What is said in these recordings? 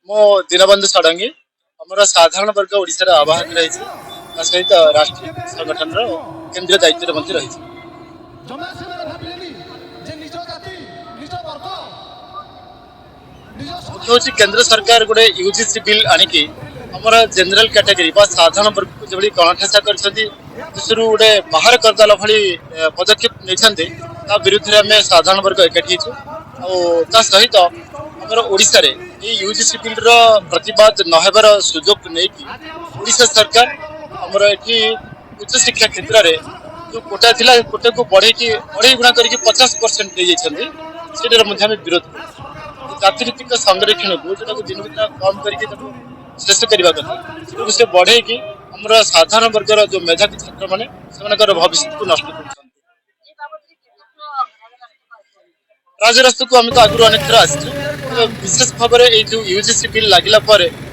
मो दीनबंधु षडंगी आमर साधारण वर्ग ओडिशा आवाहक रही सहित राष्ट्रीय संगठन केंद्रीय दायित्व मध्य रही। मुख्य हूँ केंद्र सरकार गोटे यूजीसी बिल आणिकी आमर जेनेल कैटेगरी साधारण वर्ग को जो गणठेसा कर गोटे बाहर करदेला भली पदक्षेप नहीं विरुद्ध आम साधारण वर्ग एकाठी सहित आमर ओडिशा रे यूजीसी बिल प्रतिवाद नहबार सुजोग नहीं ओडिशा सरकार आमर ये उच्च शिक्षा क्षेत्र में जो कोटा थिला कोटा को बढ़े गुणा करके 50% दे जाइए विरोध कर जातिभित्तिक संरक्षण को जो दिन दिन कम करके शेष करने कथा से बढ़े आमर साधारण वर्गर जो मेधावी छात्र मैंने भविष्य को नष्ट कर राजरास्ता को आम तो आगु अनेक थर आसचु विशेष भाव में जो यूजीसी बिल लगिला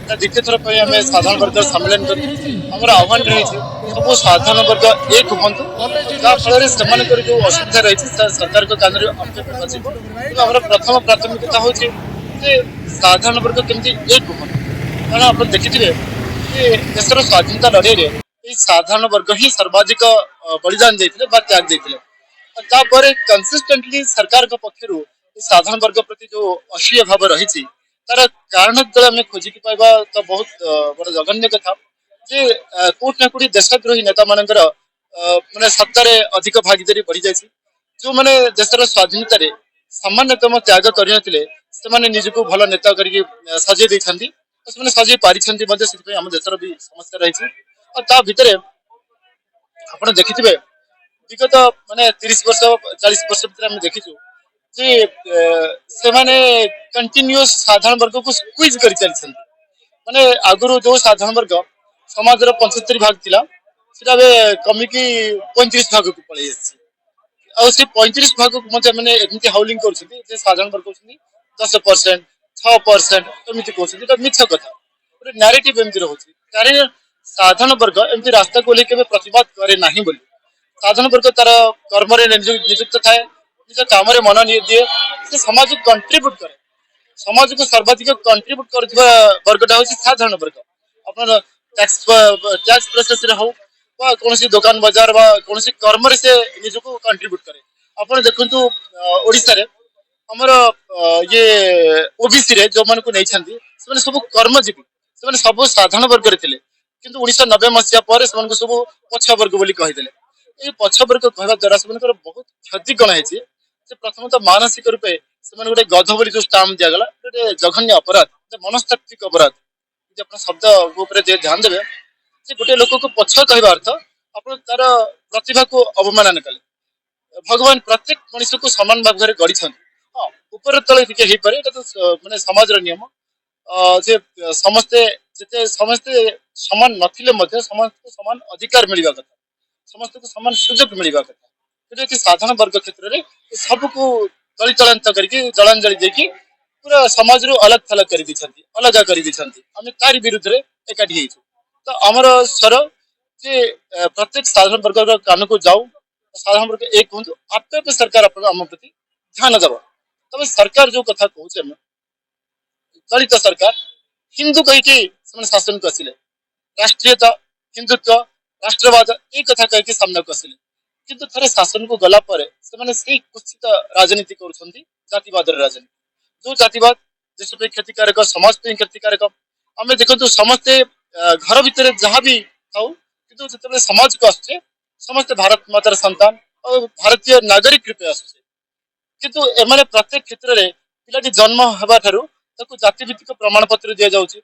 द्वितीय थर पर आम साधारण वर्ग सम्मेलन कर आह्वान रही सब साधारण वर्ग एक हूँ जहाँफल से जो असुविधा रही सरकार कान आम प्रथम प्राथमिकता हूँ साधारण वर्ग केमती एक हूँ कारण आप देखिए देशर स्वाधीनता लड़ाई साधारण वर्ग ही सर्वाधिक बलिदान देते त्याग देते कंसिस्टेंटली सरकार पक्षर साधारण वर्ग प्रति जो अश्लील भाव रही तार कारण आम खोजिकी पाइबा तो बहुत बड़ जघन्य कथा जे कोट ना कोटी देशद्रोही नेता मानकर माने सत्तार अधिक भागीदारी बढ़ी जाए जो मैंने देशर स्वाधीनता सामान्यतम त्याग करते निजक भल नेता करके सजे देते सजे पारी आम देशर भी समस्या रही भितर आप देखिथे विगत माने 30 वर्ष 40 वर्ष भर देखीचु जे से माने कंटिन्यूअस साधारण वर्ग को स्क्वीज कर चलते माने आगुरु जो साधारण वर्ग समाज 75 भाग थिला सेटा कमिकी 35 भाग को पड़े आ 35 भाग को मैंने एमती हाउलिंग कर साधारण वर्ग 10% 6% एमती कहते मिछ कथा गोटे नारेटिव एमती रोचे कारण साधारण वर्ग एमती रास्ता को लेकर प्रतिवाद करे ना बोली साधारण वर्ग तार कर्म निजुक्त थाए निज काम मन दिए से समाज को कंट्रीब्यूट करे समाज को सर्वाधिक कंट्रीब्यूट कर वर्गटा हूँ साधारण वर्ग अपना टैक्स प्रोसेस हो कौन दुकान बाजार कौन कर्म से निजक कंट्रीब्यूट करे आप देखु ओडिशा रे हमर ये ओबीसी रे जो मन को नहीं सब कर्मजीवी से सब साधारण वर्ग रे थिले किंतु 1990 मसीहा पर सब पछ वर्ग बोली कहीदेले ये पछ वर्ग कहवा द्वारा से बहुत क्षति कण है प्रथम तो मानसिक रूपे से गोटे गध बोली जो स्टाम्प दिगला गोटे जघन्य अपराध मनस्तात्विक अपराध अपना शब्द ध्यान देवे गोटे लोक को पछ कहवा अर्थ आप तार प्रतिभा को अवमानना कले भगवान प्रत्येक मनुष्य को समान भाव में गढ़ी हाँ ऊपर तले टे तो माने समाज नियम जे समस्ते जिते समस्ते समान नथिले मध्य समस्त समान अधिकार मिलवा कथा समस्त को समान सुजोग मिलवा कथा कि साधारण वर्ग क्षेत्र में सबको दलितलांत करके जलांजलि देकी पूरा समाज रू अलग थलग कर अलग कर आम तारी विरुद्ध रे एकाठी तो आमर स्वर जे प्रत्येक साधारण वर्ग कान को जाऊ साधारण वर्ग एक हूँ आपे सरकार आम प्रति ध्यान दब तब सरकार जो कथा कहूँ दलित सरकार हिंदू कहीकि शासन को आसिले राष्ट्रीयता हिंदुत्व राष्ट्रवाद ये कथा कहीकि सामना को आसिले किंतु थे शासन को गला से कुत्सित राजनीति करतीवाद राजनीति जो जातिवाद देश पे क्षतिकारक समाज पे क्षतिकारक आम देखो समस्ते घर भितर जहाँ भी थाऊ कि जो समाज को आसुचे समस्ते भारत मातार संतान और भारतीय नागरिक रूपे आसुचे किंतु एमाने प्रत्येक क्षेत्र में पिलाटी जन्म होगा ठारू ताको जातिभित्तिक प्रमाण पत्र दि जाउची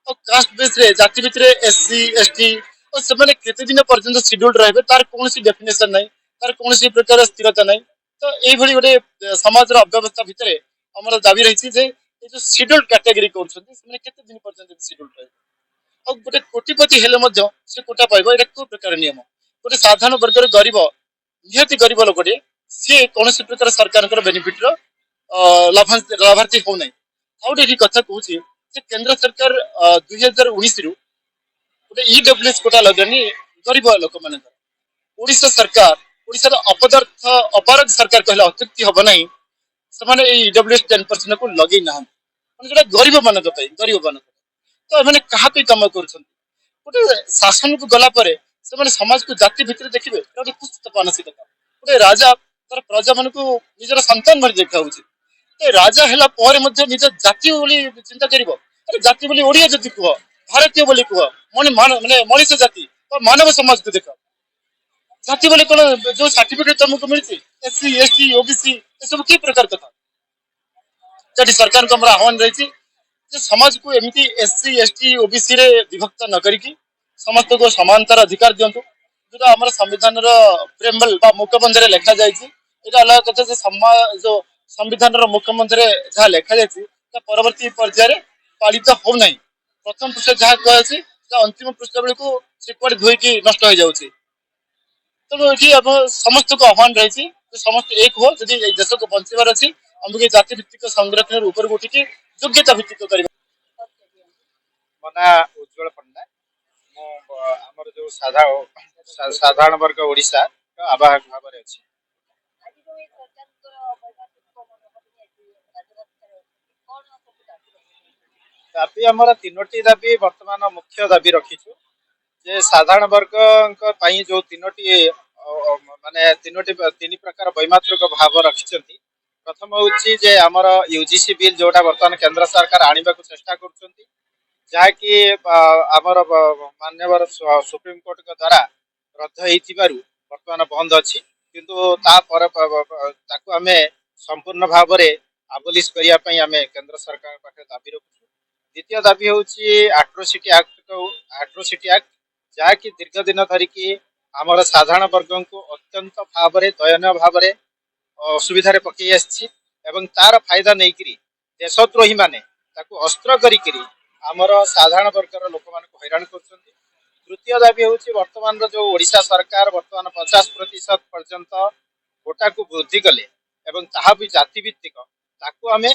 और कास्ट बेस रे जाति भितर एससी एसटी और से माने केते दिन पर्यंत शेड्यूल रहबे तार कोनोसी डेफिनेशन नै तार कोनोसी प्रकार स्थिरता नै तो एई भली गोटे समाज रो अव्यवस्था भितर हमर दाबी रहिछि जे ए जो शेड्यूल कैटेगरी करछन्ती से माने केते दिन पर्यंत शेड्यूल रहबे और गोटे कोटिपति हेले मध्य से कोटा पाइबो एटा को प्रकार नियम गोटे साधारण वर्ग गरीब निहति गरीब लोकटे सी कौन प्रकार सरकार बेनिफिट लाभार्थी हो ना आउटे कथा कहूँ केंद्र सरकार 2019 रु गोटे ईडब्ल्यूएस कोटा लगनी गरीब लोक मान ओडिशा सरकार ओडिशा अपराध सरकार कहला अत्युक्ति हम ना से ईडब्ल्यूएस 10% को लगे ना जोटा गरीब मान गरीब मान तो एम क्या कम कर गोटे शासन को गला समाज को जाति भितर देखिए गोटे कुत्सित मानसिकता गोटे राजा तार प्रजा मान निजर संतान भाई देखा राजा है निज जाति चिंता कर जाति बोली ओडिया जाति कह भारतीय बोली कह माने मनीष जाति मानव समाज को देख जाति बोली कौन जो सर्टिफिकेट तुमको मिलती एससी एसटी ओबीसी ये सब कि प्रकार कथा सरकार को आह्वान रही समाज को एमती एससी एसटी ओबीसी रे विभक्त न करिकी समस्त को समानतार अधिकार दिंतु जो आम संविधान प्रेमबल मुखबंधे लिखा जाए अलग कथा जो संविधान मुखबंधे जहाँ लिखा जाए परवर्ती पर्यायर पालित होना प्रथम पृष्ठ जहाँ कहुच्छी अंतिम पृष्ठ बेलू से कुआड़े धोईकी नष्ट हो जाऊँगी तेणु ये समस्त को आह्वान रही समस्त एक हो जदि देश को बचार अच्छी आमको जाति भित्तिक संरक्षण ऊपर उठिकी योग्यता भित्तिक कर ମୋ ନାଁ ଉଜ୍ଜଳ ପଣ୍ଡା। ମୁଁ ଆମର ଯୋଉ ସାଧାରଣ ବର୍ଗ ଓଡ଼ିଶା ଆବାହକ ଭାବରେ ଅଛି। ଦାବି ଆମର ତିନୋଟି ଦାବି ବର୍ତ୍ତମାନ ମୁଖ୍ୟ ଦାବି ରଖିଛୁ ଯେ ସାଧାରଣ ବର୍ଗଙ୍କ ପାଇଁ ଯୋଉ ମାନେ ତିନି ପ୍ରକାର ବୈମାତ୍ରିକ ଭାବ ରଖିଛନ୍ତି। ପ୍ରଥମ ହେଉଛି ଯେ ଆମର ୟୁଜିସି ବିଲ୍ ଯୋଉଟା ବର୍ତ୍ତମାନ କେନ୍ଦ୍ର ସରକାର ଆଣିବାକୁ ଚେଷ୍ଟା କରୁଛନ୍ତି ଯାହାକି ଆମର ମାନ୍ୟବର ସୁପ୍ରିମକୋର୍ଟଙ୍କ ଦ୍ୱାରା ରଦ୍ଦ ହେଇଥିବାରୁ ବର୍ତ୍ତମାନ ବନ୍ଦ ଅଛି କିନ୍ତୁ ତାପରେ ତାକୁ ଆମେ ସମ୍ପୂର୍ଣ୍ଣ ଭାବରେ ଆବଲିଶ କରିବା ପାଇଁ ଆମେ କେନ୍ଦ୍ର ସରକାର ପାଖରେ ଦାବି ରଖୁଛୁ। ଦ୍ୱିତୀୟ ଦାବି ହେଉଛି ଆଟ୍ରୋସିଟି ଆକ୍ଟ ଯାହାକି ଦୀର୍ଘ ଦିନ ଧରିକି ଆମର ସାଧାରଣ ବର୍ଗଙ୍କୁ ଅତ୍ୟନ୍ତ ଭାବରେ ଦୟନୀୟ ଭାବରେ ଅସୁବିଧାରେ ପକାଇ ଆସିଛି ଏବଂ ତାର ଫାଇଦା ନେଇକିରି ଦେଶଦ୍ରୋହୀ ମାନେ ତାକୁ ଅସ୍ତ୍ର କରିକିରି ଆମର ସାଧାରଣ ବର୍ଗର ଲୋକମାନଙ୍କୁ ହଇରାଣ କରୁଛନ୍ତି। ତୃତୀୟ ଦାବି ହେଉଛି ବର୍ତ୍ତମାନର ଯୋଉ ଓଡ଼ିଶା ସରକାର ବର୍ତ୍ତମାନ 50% ପର୍ଯ୍ୟନ୍ତ କୋଟାକୁ ବୃଦ୍ଧି କଲେ ଏବଂ ତାହା ବି ଜାତି ଭିତ୍ତିକ ତାକୁ ଆମେ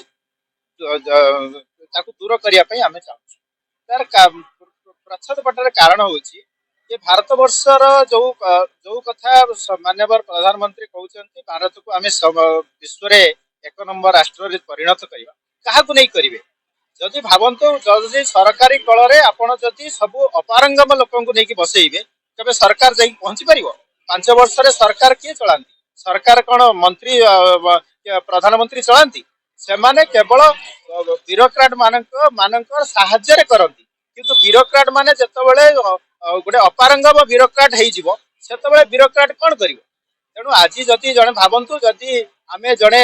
ତାକୁ ଦୂର କରିବା ପାଇଁ ଆମେ ଚାହୁଁଛୁ। ତାର ପ୍ରଚ୍ଛଦ ପଟରେ କାରଣ ହେଉଛି ଯେ ଭାରତ ବର୍ଷର ଯୋଉ କଥା ମାନ୍ୟବର ପ୍ରଧାନମନ୍ତ୍ରୀ କହୁଛନ୍ତି ଭାରତକୁ ଆମେ ବିଶ୍ୱରେ 1 ନମ୍ବର ରାଷ୍ଟ୍ରରେ ପରିଣତ କରିବା କାହାକୁ ନେଇ କରିବେ ଯଦି ଭାବନ୍ତୁ ଯଦି ସରକାରୀ କଳରେ ଆପଣ ଯଦି ସବୁ ଅପାରଙ୍ଗମ ଲୋକଙ୍କୁ ନେଇକି ବସେଇବେ ତେବେ ସରକାର ଯାଇକି ପହଞ୍ଚି ପାରିବ? 5 ବର୍ଷରେ ସରକାର କିଏ ଚଳାନ୍ତି? ସରକାର କଣ ମନ୍ତ୍ରୀ ପ୍ରଧାନମନ୍ତ୍ରୀ ଚଳାନ୍ତି? ସେମାନେ କେବଳ ବ୍ୟୁରୋକ୍ରାଟ ମାନଙ୍କର ସାହାଯ୍ୟରେ କରନ୍ତି କିନ୍ତୁ ବ୍ୟୁରୋକ୍ରାଟ ମାନେ ଯେତେବେଳେ ଗୋଟେ ଅପାରଙ୍ଗମ ବ୍ୟୁରୋକ୍ରାଟ ହେଇଯିବ ସେତେବେଳେ ବ୍ୟୁରୋକ୍ରାଟ କଣ କରିବ? ତେଣୁ ଆଜି ଯଦି ଜଣେ ଭାବନ୍ତୁ ଯଦି ଆମେ ଜଣେ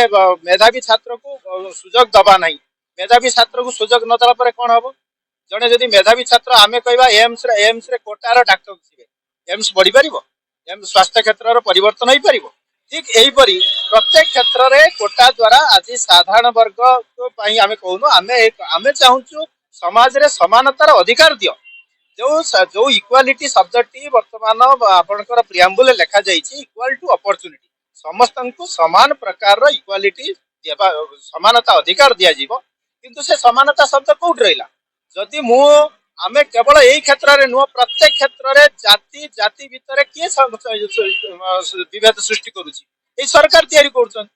ମେଧାବୀ ଛାତ୍ରକୁ ସୁଯୋଗ ଦବା ନାହିଁ मेधावी छात्र को सुजोग न देला परे कौन हम जड़े जदि मेधावी छात्र आम कह एम्स रे कोटार डाक्टर थे एम्स बढ़ी पार एम्स स्वास्थ्य क्षेत्र परिवर्तन हो पार ठीक यहीपरी प्रत्येक क्षेत्र में कोटा द्वारा आज साधारण वर्ग आम कहूनु आम चाहूँ समाज रे समानतार अधिकार दियो जो इक्वालिटी शब्दटी वर्तमान आपणकर प्रियाम्बुल लिखा जाइए इक्वाल टू अपॉर्चुनिटी समस्त को समान प्रकार इक्वालिटी समानता अधिकार दिज्व किंतु से समानता शब्द कौट रहा जदि मु आमे केवल यही क्षेत्र में नुह प्रत्येक क्षेत्र में जाति जाति भितर किए विभेद सृष्टि करुच्ची सरकार तैयारी कर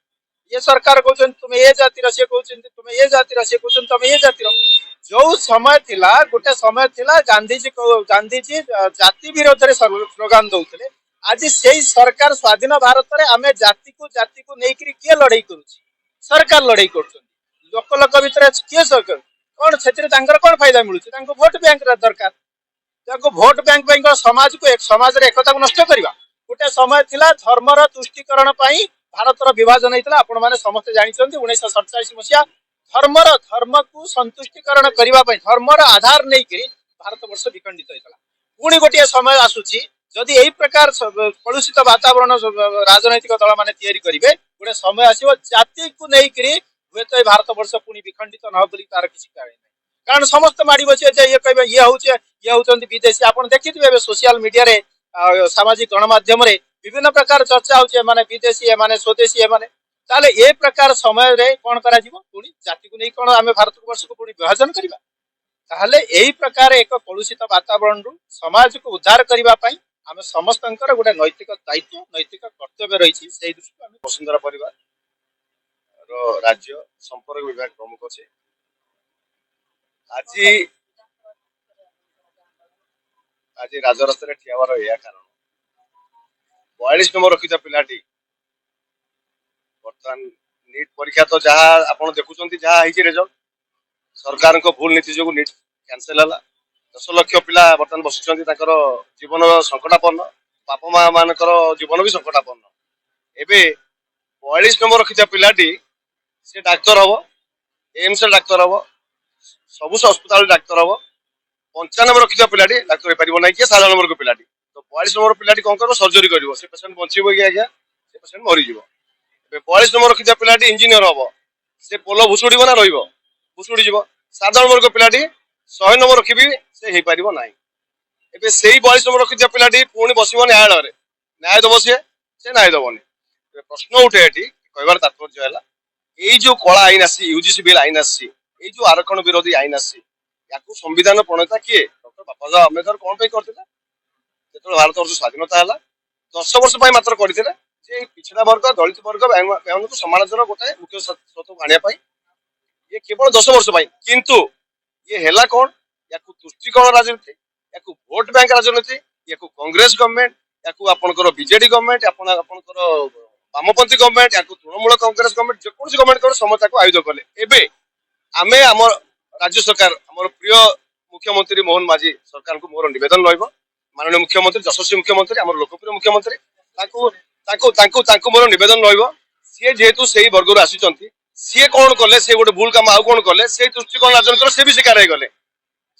ये सरकार कहते तुम ये जातिर सी कहते तुम ये जातिर सी कहते तुम ये जातिर जो समय थिला गोटे समय थिला गांधीजी जाति विरोध में स्लोगान दौले आज से सरकार स्वाधीन भारत में आम जाति को लेकर किए लड़ाई करुच्ची सरकार लड़ाई कर लोक लोक भितर किए सरकार कौन से कौन फायदा मिलूँ भोट बैंक दरकार भोट बैंक समाज को समाज एकता को नष्ट करवा गोटे समय थिला धर्मर तुष्टिकरण भारतर विभाजन होता आपण मैंने समस्त जानते 1947 मसीहा धर्म को संतुष्टिकरण करने धर्मर आधार नहीं भारत वर्ष विखंडित होता पुणी गोटे समय आसूची जदि यही प्रकार कलुषित वातावरण राजनैतिक दल मैंने तैयारी करेंगे गोटे समय आसो जाति को लेकर हुए तो भारत वर्ष पुणी विखंडित न हो तार किसी कारण नहीं कारण समस्त माड़ी बचे ये कहे ये हूँ विदेशी आप देखिए सोशल मीडिया सामाजिक गणमाध्यम विभिन्न प्रकार चर्चा होचे माने विदेशी माने स्वदेशी माने ताले ए प्रकार समय रे कोन करा जीवो पुनी जाति को नै कोन आमे भारत वर्ष को पुनी विभाजन करिबा ताले एही प्रकार एक कलुषित वातावरण रु समाज को उद्धार करिबा पई आमे समस्तंकर गोटे नैतिक दायित्व नैतिक कर्तव्य रहिछि सेही दृष्टि आमे वसुंधरा परिवार रो राज्य संपर्क विभाग प्रमुख छे আজি আজি ରାଜରାସ୍ତାରେ ଠିଆ ହବାର ଏହା କାରଣ 42 ନମ୍ବର ରଖିଥିବା ପିଲାଟି ବର୍ତ୍ତମାନ ନିଟ୍ ପରୀକ୍ଷା ତ ଯାହା ଆପଣ ଦେଖୁଛନ୍ତି ଯାହା ହେଇଛି ରେଜଲ୍ଟ ସରକାରଙ୍କ ଭୁଲ ନୀତି ଯୋଗୁଁ ନିଟ୍ କ୍ୟାନସେଲ ହେଲା 10 ଲକ୍ଷ ପିଲା ବର୍ତ୍ତମାନ ବସିଛନ୍ତି ତାଙ୍କର ଜୀବନ ସଂକଟାପନ୍ନ ବାପା ମା ମାନଙ୍କର ଜୀବନ ବି ସଂକଟାପନ୍ନ ଏବେ 42 ନମ୍ବର ରଖିଥିବା ପିଲାଟି ସେ ଡାକ୍ତର ହବ ଏମ୍ସ ରେ ଡାକ୍ତର ହବ ସବୁ ହସ୍ପିଟାଲ ଡାକ୍ତର ହବ 95 ରଖିଥିବା ପିଲାଟି ଡାକ୍ତର ହେଇପାରିବ ନାହିଁ କି 7 ନମ୍ବର ପିଲାଟି ତ 42 ନମ୍ବର ପିଲାଟି କଣ କରିବ ସର୍ଜରୀ କରିବ ସେ ପେସେଣ୍ଟ ବଞ୍ଚିବ କି ଆଜ୍ଞା ସେ ପେସେଣ୍ଟ ମରିଯିବ ଏବେ 42 ନମ୍ବର ରଖିଥିବା ପିଲାଟି ଇଞ୍ଜିନିୟର ହବ ସେ ପୋଲ ଭୁଷୁଡିବ ନା ରହିବ ଭୁଷୁଡିଯିବ 7 ନମ୍ବର ପିଲାଟି 100 ନମ୍ବର ରଖିବି ସେ ହେଇପାରିବ ନାହିଁ ଏବେ ସେଇ 42 ନମ୍ବର ରଖିଥିବା ପିଲାଟି ପୁଣି ବସିବ ନ୍ୟାୟାଳୟରେ ନ୍ୟାୟ ଦବ ସେ ନ୍ୟାୟ ଦବନି ଏବେ ପ୍ରଶ୍ନ ଉଠେ ଏଠି କହିବାର ତାତ୍ପର୍ଯ୍ୟ ହେଲା ଏଇ ଯୋଉ କଳା ଆଇନ ଆସିଛି ୟୁଜିସି ବିଲ୍ ଆଇନ ଆସିଛି ଏଇ ଯୋଉ ଆରକ୍ଷଣ ବିରୋଧୀ ଆଇନ ଆସିଛି याकू संविधान प्रणेता किए डॉक्टर बाबा साहेब आंबेडकर कौन पे करते जो भारत वर्ष स्वाधीनता है 10 वर्ष मात्र करते पिछड़ा वर्ग दलित वर्ग को समाजर गोटे मुख्य स्रोत आने ये केवल 10 वर्ष किंतु ये है कौन या तुष्टिकरण राजनीति या भोट बैंक राजनीति या कांग्रेस गवर्नमेंट या आपंकर बीजेडी गवर्नमेंट आपंकर वामपंथी गवर्नमेंट या तृणमूल कांग्रेस गवर्नमेंट जेकोसी गवर्नमेंट समस्या को आयुध कले एवं आम आम राज्य सरकार आम प्रिय मुख्यमंत्री मोहन माझी सरकार को मोर निवेदन रही माननीय मुख्यमंत्री यशस्वी मुख्यमंत्री आम लोकप्रिय मुख्यमंत्री मोर निवेदन सी जेहेतु से वर्ग आसी सी कौन कले सी गोटे भूल काम आउ कौन कले से दृष्टिकोण राजनीति से भी शिकार हो गले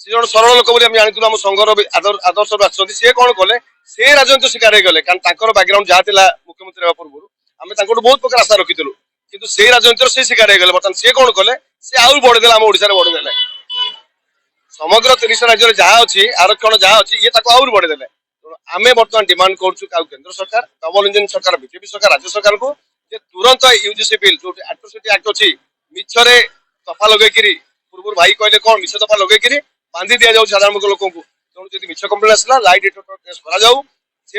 सी जन सरल लोक जानते आम संघर आदर्श आसुँच सी कौन कले से राजनीति शिकार हो गले कारण बैकग्राउंड जहाँ था मुख्यमंत्री पूर्व आम बहुत प्रकार आशा रखीलु किंतु से राजनीति से शिकार हो गले बर्तमान सी कौन कले से आउ बढ़ेदे आम ओडिशा बढ़ेदे समग्र 30 राज्य जहाँ अच्छी आरक्षण जहाँ अच्छी ये आउर बढ़ेदे आम बर्तमान डिमांड करुँ केंद्र सरकार डबल इंजिन सरकार बीजेपी सरकार राज्य सरकार को तुरंत यूजीसी बिल जो एट्रोसिटी एक्ट अच्छी मिछरे दफा लगे पूर्व भाई कहले कौन मिछ दफा लगे बांधी दि जाऊ साधारण लोक तेणु मिछ कम्प्लेन आसला लाइट डिटेक्टर टेस्ट करा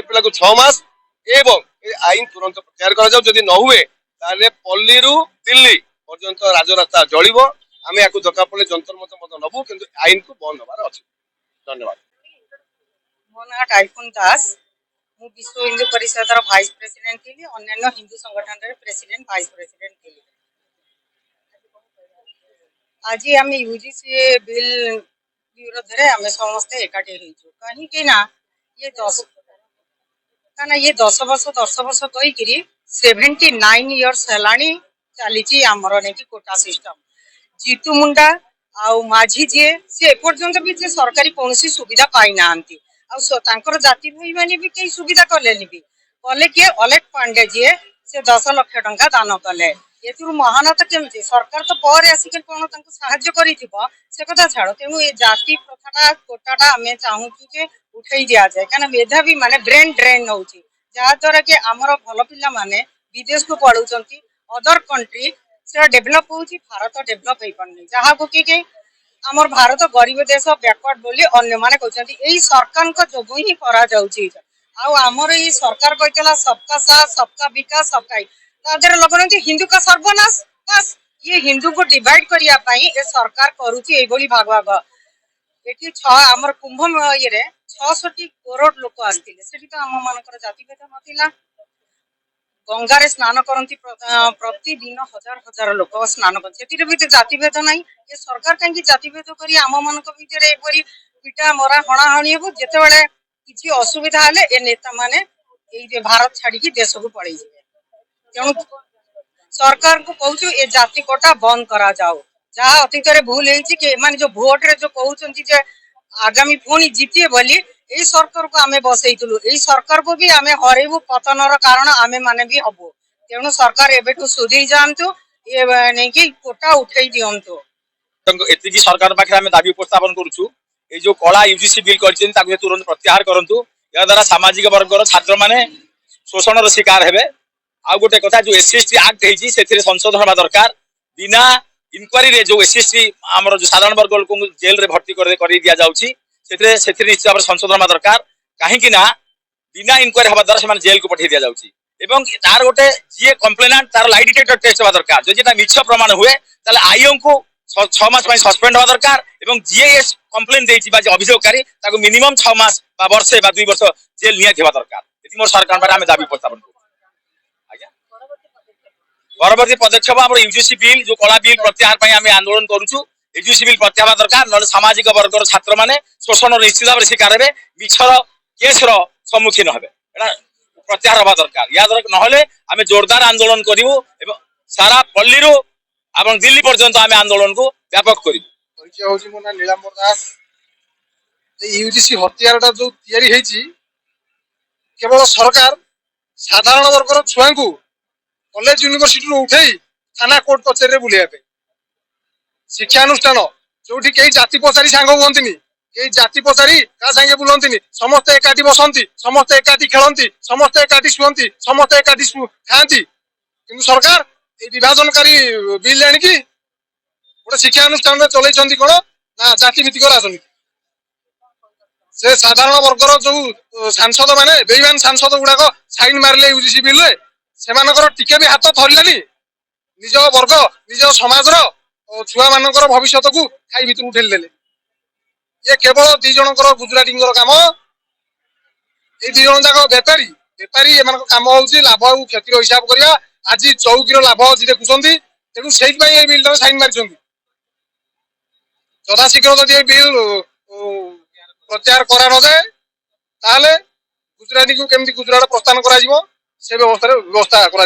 पिला को 6 मास एवं आईन तुरंत प्रत्याहार कर न हुए पल्ली रु दिल्ली पर्यंत राजरास्ता जलिब आम या दरकार पड़े जंतर मत नबू कि आईन को बंद हबार अच्छे धन्यवाद मो ना टाइफुन दास मु विश्व हिंदू परिषद भाइस प्रेसिडेंट थी अन्य हिंदू संगठन प्रेसिडेंट भाइस प्रेसिडेंट थी आज आम यूजीसी बिल विरोध में आम समस्ते एकाठी कहीं ना ये 10 वर्ष कहीकि 79 इयर्स है चली आमर नहीं कोटा सिस्टम जीतू मुंडा आउ माझी जी सी एपर्यंत भी सरकारी कौन सुविधा पाई ना जाति भाई मैंने भी कई सुविधा कले भी कले किए अलेख पांडे जी से 10 लाख टंका दान कले ये महानता केमती सरकार तो पर आसिक कौन साहाय्य कर कथा छाड़ तेणु ये जाति प्रथाटा कोटाटा आम चाहूँ जे उठे दि जाए कहीं मेधावी माने ब्रेन ड्रेन हो जहाद्वारा कि आमर भल पिला माने विदेश को पढ़ाऊँ अदर कंट्री से डेभलप हो भारत डेभलप हो पारनी जहाँ को कि आमर भारत गरीब देश बैकवर्ड बोली अन्य माने कहते यही सरकार जो ही करा आमर ये सरकार कहला सबका साथ सबका विकास सबका तादर लगन हिंदू का सर्वनाश बस ये हिंदू को डिवाइड करने ये सरकार करुच्ची भाग भाग ये आमर कुंभ ये 600 करोड़ लोक आसते तो आम मान जातिभेद नाला गंगार स्नान करती प्रतिदिन हजार हजार लोक स्नान करते भी जातिभेद ना ये सरकार कहीं जातिभेद कर आम मान भर पिटा मरा हणाहणी हे जिते बड़े किसी असुविधा हेले ए नेता माने भारत छाड़ी देश को पड़े तेणु सरकार को कहूँ ये जाति कोटा बंद करा जाओ जहाँ अतीत भूल है जो भोट रे जो कहते आगामी पुणी जीतिए बोली यही सरकार को आम बसईलु यही सरकार को भी आम हरबू पतनर कारण आम मैंने भी हबू तेणु सरकार एबेठू सुधीर जातु ये नहीं कोटा उठे दिंतु एति सरकार पाखे आम दाबी उपस्थापन करुचु ये जो कला यूजीसी बिल कर तुरंत प्रत्याहार करंतु या द्वारा सामाजिक वर्गर छात्र माने शोषण शिकार हेबे आउ गोटे कथा जो एससी एक्ट है से संशोधन हवा दरकार बिना इनक्वारी रे जो एससी आमर जो साधारण वर्ग लोक जेल रे भर्ती कर दिया जाउची से निश्चित भाव संशोधन हवा दरकार कहीं बिना इनक्वारी हवा द्वारा से जेल को पठे दिया जाउची एवं तार गोटे जी कम्प्लेनाट तार लाइट डिटेक्टर टेस्ट हवा दरकार जो मिछ प्रमाण हुए ताले आईओ को छह मास सस्पेंड हवा दरकार एवं जीए कंप्लेन देछि बा अभियोगकारी ताको मिनिमम 6 मास बा वर्षे बा 2 वर्ष जेल निया हेबा दरकार एति मोर सरकार बारे आमे दाबी उपस्थापन करू आज्ञा परवर्ती पदक्षेप हमर यूजीसी बिल जो कला बिल प्रत्याहार पई आमे आंदोलन करूछु यूजीसी बिल प्रत्याहार दरकार न सामाजिक वर्गर छात्र माने शोषण निश्चित भाव शिकार हेबे मिछर केस रो सम्मुखीन हेबे एटा प्रत्याहार हवा दरकार या दरकार नहले आमे जोरदार आंदोलन करिवु एवं सारा पल्लीरु एवं दिल्ली पर्यंत आमे आंदोलन को व्यापक करिवु परिचय होची मो ना नीलांबर दास यूजीसी हत्यारटा जो तयारी हेची केवल सरकार साधारण वर्गर छुआ को कॉलेज यूनिवर्सिटी उठे थाना कोर्ट कचेरी बुलिया पे शिक्षानुष्ठान जो कई जाति पचारि सांग हुंती कई जाति पचारि का सांगे बुलंती समस्त एकाठी बसंती समस्त एकाठी खेलती समस्त एकाठी शुअंती समस्त एकाठी खाती किंतु सरकार ये विभाजनकारी बिल आनिकी गोटे शिक्षानुष्ठान चलती कौन ना जाति भित्तिक राजनीति से साधारण वर्गर जो सांसद माने बेईमान सांसद गुड़ाक साइन मारे यूजीसी बिल से टिके भी हाथ थरलानी निज वर्ग निज समाज छुआ मान भविष्य को खाई भितर ठेलीदेले ये केवल दी जनकर गुजराती काम ये दी जन जाक बेपारी बेपारी एम कम हूँ लाभ और क्षतिर हिसाब करवा आज चौकीर लाभ अच्छी देखुं तेणु से बिल साइन मारी यथाशीघ्र जदि बिल प्रत्याहार करा न जाए ताहले गुजराती को केमती गुजरात प्रस्थान करा से व्यवस्था करा